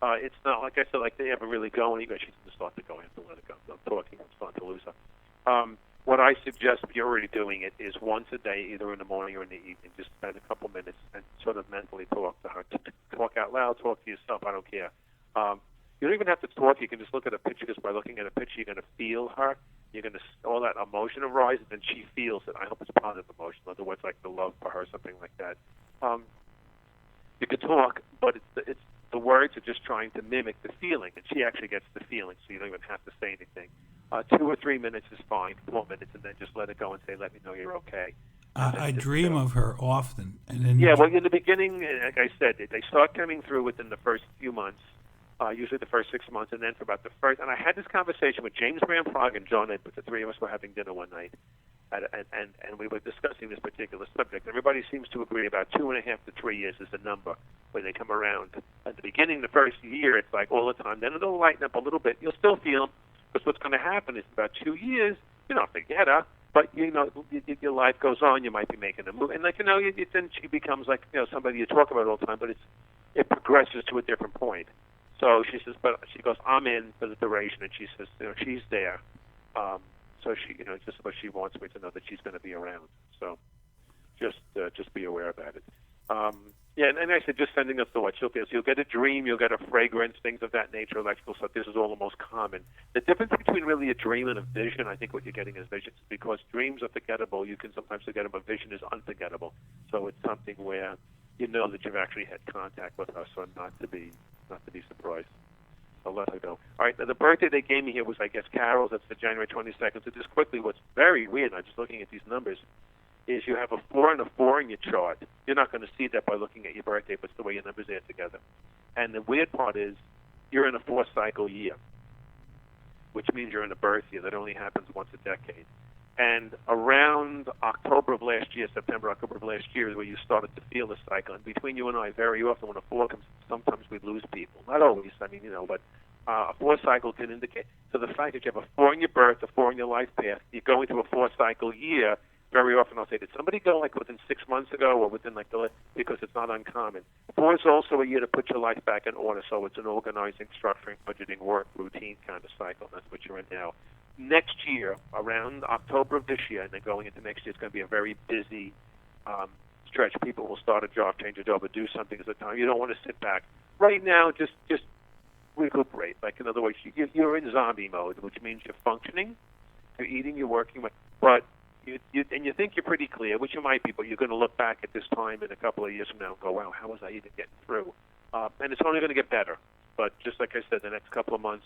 It's not, like I said, like they ever really go anywhere. She's going to start to go. I have to let it go. I'm talking. I'm starting to lose her. What I suggest, if you're already doing it, is once a day, either in the morning or in the evening, just spend a couple minutes and sort of mentally talk to her. Talk out loud, talk to yourself. I don't care. You don't even have to talk. You can just look at a picture, because by looking at a picture, you're going to feel her. You're going to, all that emotion arises, and she feels it. I hope it's positive emotion. In other words, like the love for her, something like that. You can talk, but it's the words are just trying to mimic the feeling, and she actually gets the feeling, so you don't even have to say anything. 2 or 3 minutes is fine, 4 minutes, and then just let it go and say, let me know you're okay. I dream of her often. And then well, in the beginning, like I said, they start coming through within the first few months, usually the first 6 months, and then for about the first, and I had this conversation with James Graham Frog and John Edwards. The three of us were having dinner one night, and we were discussing this particular subject. Everybody seems to agree about 2.5 to 3 years is the number when they come around. At the beginning, the first year, it's like all the time. Then it'll lighten up a little bit. You'll still feel, Because what's going to happen is about 2 years, you don't forget her, but your life goes on. You might be making a move, and then she becomes like somebody you talk about all the time. But it progresses to a different point. So she says, but she goes, I'm in for the duration, and she says, she's there. So she, just what she wants me to know that she's going to be around. So just be aware about it. Yeah, and I said, just sending a thought. You'll get a dream, you'll get a fragrance, things of that nature, electrical stuff. This is all the most common. The difference between really a dream and a vision, I think what you're getting is visions, because dreams are forgettable. You can sometimes forget them, but vision is unforgettable. So it's something where you know that you've actually had contact with us, so not to be surprised. I'll let her go. All right, now the birthday they gave me here was, I guess, Carol's. That's the January 22nd. So just quickly, what's very weird, I'm just looking at these numbers, is you have a 4 and a 4 in your chart. You're not going to see that by looking at your birthday, but it's the way your numbers add together. And the weird part is you're in a 4-cycle year, which means you're in a birth year that only happens once a decade. And around October of last year, September, October of last year, is where you started to feel the cycle. And between you and I, very often when a 4 comes, sometimes we lose people. Not always, but a 4 cycle can indicate. So the fact that you have a 4 in your birth, a 4 in your life path, you go into a 4-cycle year. Very often I'll say, did somebody go like within 6 months ago or within because it's not uncommon. 4 is also a year to put your life back in order, so it's an organizing, structuring, budgeting, work, routine kind of cycle. That's what you're in now. Next year, around October of this year, and then going into next year, it's going to be a very busy stretch. People will start a job, change a job, or do something at the time. You don't want to sit back. Right now, just recuperate. Like, in other words, you're in zombie mode, which means you're functioning, you're eating, you're working, but you think you're pretty clear, which you might be, but you're going to look back at this time in a couple of years from now and go, wow, how was I even getting through? And it's only going to get better. But just like I said, the next couple of months,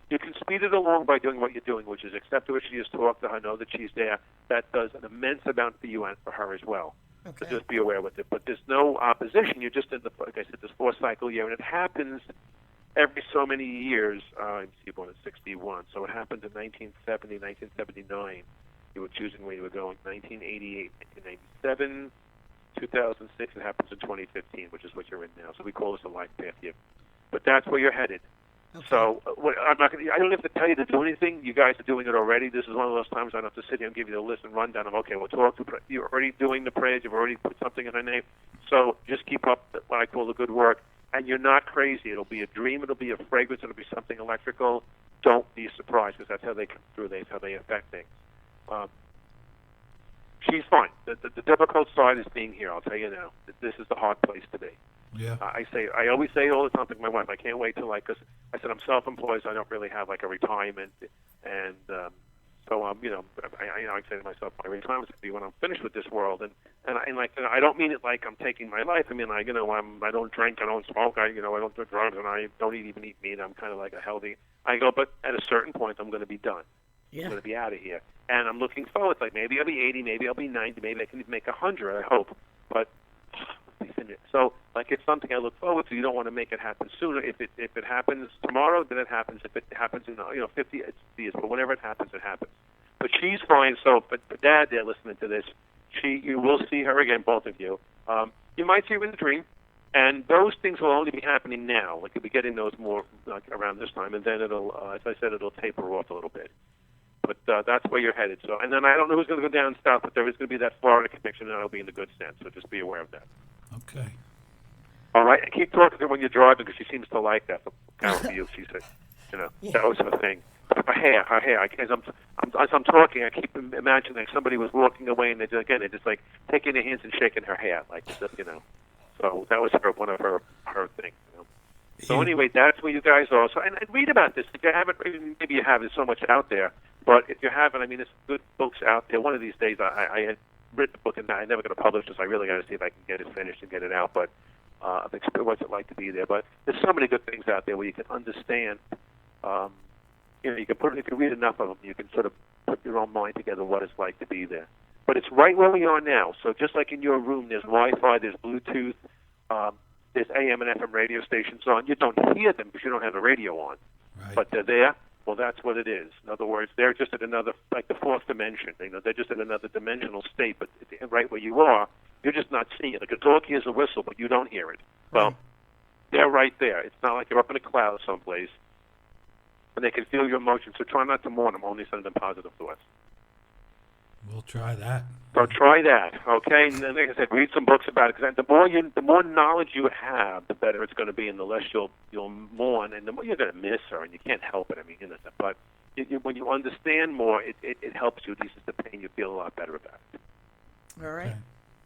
you can speed it along by doing what you're doing, which is accept her as she is, talk to her, know that she's there. That does an immense amount for you and for her as well. Okay. So just be aware with it. But there's no opposition. You're just in like I said, this 4-cycle year, and it happens every so many years. I'm born in 61, so it happened in 1970, 1979. You were choosing where you were going. 1988, 1997, 2006. It happens in 2015, which is what you're in now. So we call this a life path year. But that's where you're headed. Okay. So I'm not going. I don't have to tell you to do anything. You guys are doing it already. This is one of those times I don't have to sit here and give you the list and rundown of, okay, we'll talk to. You're already doing the prayers. You've already put something in her name. So just keep up what I call the good work. And you're not crazy. It'll be a dream. It'll be a fragrance. It'll be something electrical. Don't be surprised, because that's how they come through. That's how they affect things. She's fine. The difficult side is being here. I'll tell you now. This is the hard place to be. Yeah. I always say it all the time to my wife. I can't wait till because I said I'm self-employed, so I don't really have like a retirement, and so I say to myself, my retirement's gonna be when I'm finished with this world, and I don't mean it like I'm taking my life. I mean I don't drink, I don't smoke, I don't do drugs, and I don't even eat meat. I'm kind of like a healthy. I go, but at a certain point, I'm going to be done. Yeah. I'm going to be out of here. And I'm looking forward. Like, maybe I'll be 80, maybe I'll be 90, maybe I can even make 100, I hope. But, so, like, it's something I look forward to. You don't want to make it happen sooner. If it happens tomorrow, then it happens. If it happens in, 50 years, but whenever it happens, it happens. But she's fine. So, but for Dad, they're listening to this. You will see her again, both of you. You might see her in the dream. And those things will only be happening now. Like, you'll be getting those more like around this time. And then it'll, as I said, it'll taper off a little bit. But that's where you're headed. So, and then I don't know who's going to go down south, but there is going to be that Florida connection, and it'll be in the good sense. So just be aware of that. Okay. All right. And keep talking to her when you're driving, because she seems to like that. Carol, for you, she said, yeah. That was her thing. Her hair. As I'm talking, I keep imagining like somebody was walking away, and they're just like taking their hands and shaking her hair, like, So that was one of her things. So anyway, that's where you guys are. So and read about this. If you haven't, maybe you have. There's so much out there. But if you haven't, I mean, there's good books out there. One of these days, I had written a book, and I never going to publish this. I really got to see if I can get it finished and get it out. But what's it like to be there? But there's so many good things out there where you can understand. You can read enough of them. You can sort of put your own mind together what it's like to be there. But it's right where we are now. So just like in your room, there's Wi-Fi, there's Bluetooth, there's AM and FM radio stations on. You don't hear them because you don't have the radio on. Right. But they're there. Well, that's what it is. In other words, they're just at another, like the fourth dimension. They're just at another dimensional state. But right where you are, you're just not seeing it. Like a dog hears a whistle, but you don't hear it. Well, they're right there. It's not like you're up in a cloud someplace. and they can feel your emotions. So try not to mourn them. Only send them positive thoughts. We'll try that. So try that, okay? And then, like I said, read some books about it. Because the more knowledge you have, the better it's going to be, and the less you'll mourn, and the more you're going to miss her, and you can't help it. I mean, but when you understand more, it helps you. It eases the pain. You feel a lot better about it. All right. Okay.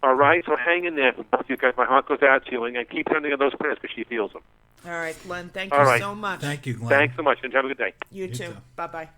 All right, so hang in there for both you guys. My heart goes out to you, and keep sending her those prayers because she feels them. All right, Glenn. Thank All you right. so much. Thank you, Glenn. Thanks so much, and have a good day. You too. too. Bye-bye.